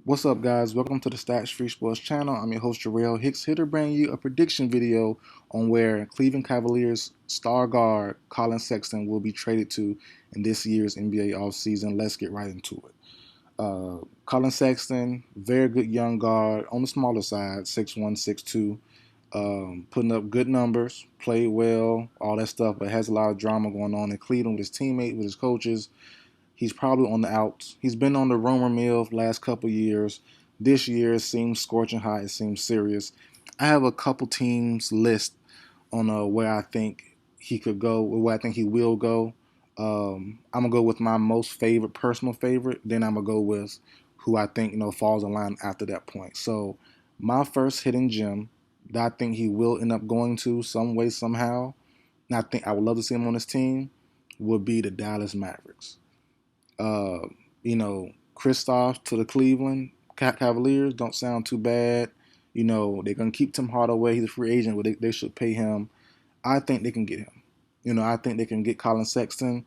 What's up, guys? Welcome to the Stats Free Sports channel. I'm your host, Jarrell Hicks, here to bring you a prediction video on where Cleveland Cavaliers star guard Collin Sexton will be traded to in this year's NBA offseason. Let's get right into it. Collin Sexton, very good young guard on the smaller side, 6'1", 6'2", putting up good numbers, played well, all that stuff, but has a lot of drama going on in Cleveland with his teammates, with his coaches. He's probably on the outs. He's been on the rumor mill the last couple years. This year it seems scorching hot. It seems serious. I have a couple teams list on where I think he could go, where I think he will go. I'm gonna go with my most favorite, personal favorite. Then I'm gonna go with who I think falls in line after that point. So my first hidden gem that I think he will end up going to some way somehow, and I think I would love to see him on this team, would be the Dallas Mavericks. Uh, Kristoff to the Cleveland Cavaliers don't sound too bad. They're gonna keep Tim Hardaway. He's a free agent, but they should pay him. I think they can get him. I think they can get Collin Sexton.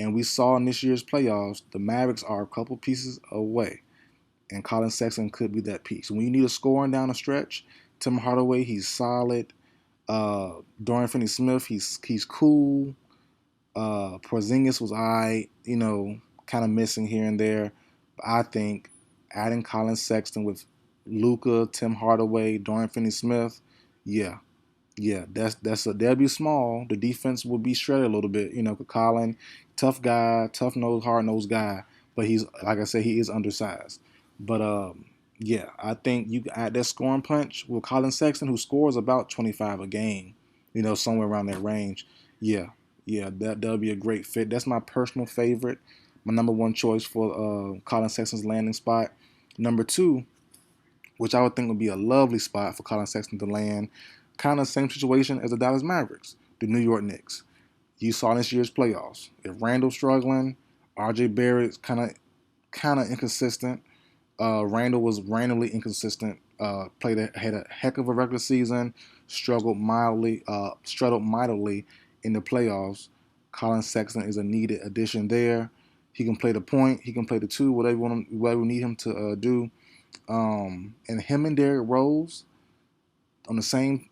And we saw in this year's playoffs, the Mavericks are a couple pieces away, and Collin Sexton could be that piece. When you need a scoring down the stretch, Tim Hardaway, he's solid. Dorian Finney-Smith, he's cool. Porzingis was kind of missing here and there. But I think adding Collin Sexton with Luka, Tim Hardaway, Dorian Finney-Smith, they'll be small. The defense will be shredded a little bit. Collin, tough guy, tough nose, hard nosed guy, but he's, like I said, he is undersized. But I think you can add that scoring punch with Collin Sexton, who scores about 25 a game, somewhere around that range. That'll be a great fit. That's my personal favorite. My number one choice for Collin Sexton's landing spot. Number two, which I would think would be a lovely spot for Collin Sexton to land, kind of same situation as the Dallas Mavericks, the New York Knicks. You saw this year's playoffs. If Randall's struggling, RJ Barrett's kind of inconsistent. Randall was randomly inconsistent. Had a heck of a regular season. Struggled mightily in the playoffs. Collin Sexton is a needed addition there. He can play the point. He can play the two. Whatever we need him to do. And him and Derrick Rose on the same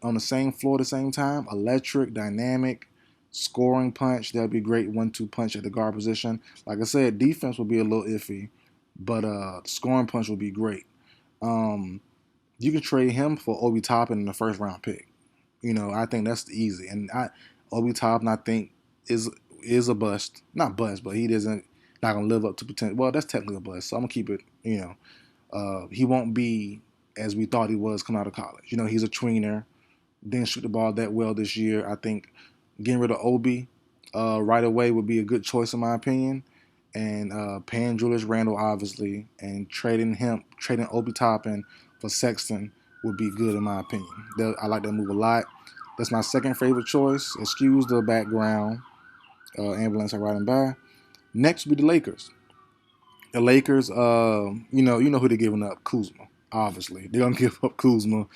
floor at the same time. Electric, dynamic, scoring punch. That'd be great. 1-2 punch at the guard position. Like I said, defense will be a little iffy, but scoring punch will be great. You can trade him for Obi Toppin in the first round pick. I think that's easy. And Obi Toppin, I think, is a bust. Not bust, but he doesn't not gonna live up to potential. Well, that's technically a bust, so I'm gonna keep it. He won't be as we thought he was coming out of college. He's a tweener. Didn't shoot the ball that well this year. I think getting rid of Obi right away would be a good choice in my opinion. And paying Julius Randle obviously, and trading Obi Toppin for Sexton would be good in my opinion. I like that move a lot. That's my second favorite choice. Excuse the background ambulance are riding by. Next would be the Lakers. The Lakers, you know who they're giving up. Kuzma, obviously. They're gonna give up Kuzma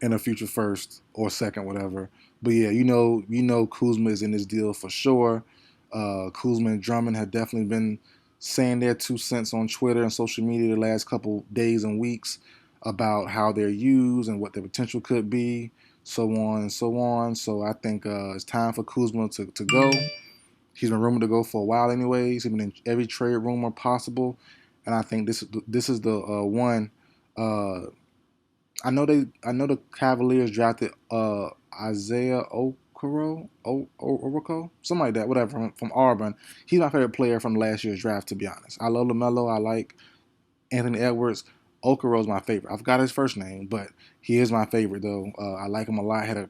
in a future first or second, whatever. But yeah, Kuzma is in this deal for sure. Kuzma and Drummond have definitely been saying their 2 cents on Twitter and social media the last couple days and weeks about how they're used and what their potential could be, so on and so on. So I think it's time for Kuzma to go. He's been rumored to go for a while anyways. He's been in every trade rumor possible. And I think this is the one. I know the Cavaliers drafted Isaiah Okoro, something like that, whatever, from Auburn. He's my favorite player from last year's draft, to be honest. I love LaMelo. I like Anthony Edwards. Okoro is my favorite. I forgot his first name, but he is my favorite though. I like him a lot. Had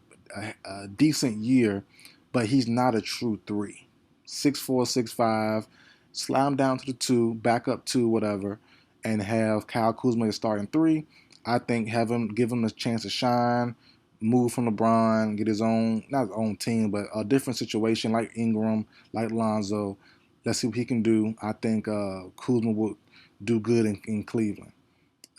a decent year, but he's not a true three. 6'4", 6'5", slide him down to the two, back up two, whatever, and have Kyle Kuzma starting three. I think give him a chance to shine, move from LeBron, get his own, not his own team, but a different situation like Ingram, like Lonzo. Let's see what he can do. I think Kuzma would do good in Cleveland.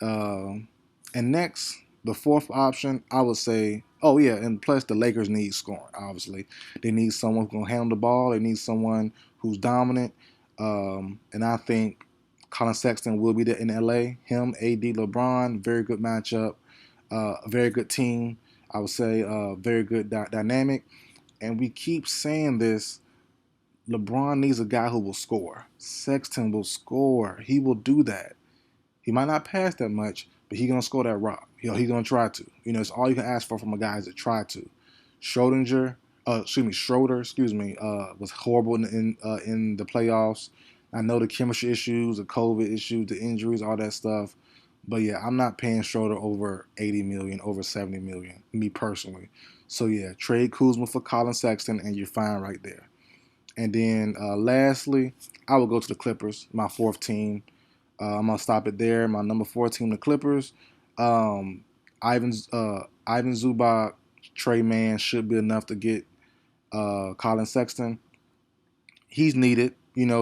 And next, the fourth option, I would say, oh yeah, and plus the Lakers need scoring, obviously. They need someone who's going to handle the ball. They need someone who's dominant. And I think Collin Sexton will be there in LA. Him, AD, LeBron, very good matchup. A very good team. I would say very good dynamic. And we keep saying this. LeBron needs a guy who will score. Sexton will score. He will do that. He might not pass that much, but he's gonna score that rock. He's gonna try to. It's all you can ask for from a guy is to try to. Schroeder, was horrible in the playoffs. I know the chemistry issues, the COVID issues, the injuries, all that stuff. But yeah, I'm not paying Schroeder over 80 million, over 70 million, me personally. So yeah, trade Kuzma for Collin Sexton, and you're fine right there. And then lastly, I will go to the Clippers, my fourth team. I'm gonna stop it there. My number 4 team, the Clippers. Um, Ivan Zubac, Trey Mann should be enough to get Collin Sexton. He's needed.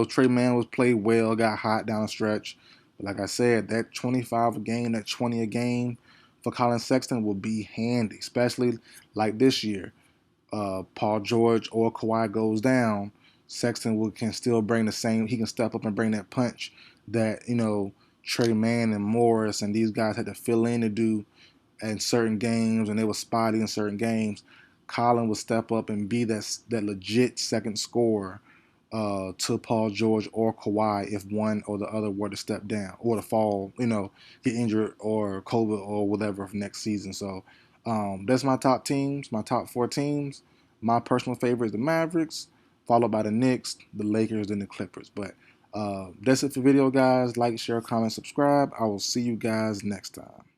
Trey Mann was played well, got hot down the stretch. But like I said, that 25 a game, that 20 a game for Collin Sexton will be handy, especially like this year. Paul George or Kawhi goes down, Sexton can still bring the same. He can step up and bring that punch that Trey Mann and Morris and these guys had to fill in to do in certain games, and they were spotty in certain games. Collin would step up and be that legit second scorer to Paul George or Kawhi if one or the other were to step down or to fall, get injured or COVID or whatever for next season. So that's my top teams, my top 4 teams. My personal favorite is the Mavericks, followed by the Knicks, the Lakers, and the Clippers. But that's it for the video, guys. Like, share, comment, subscribe. I will see you guys next time.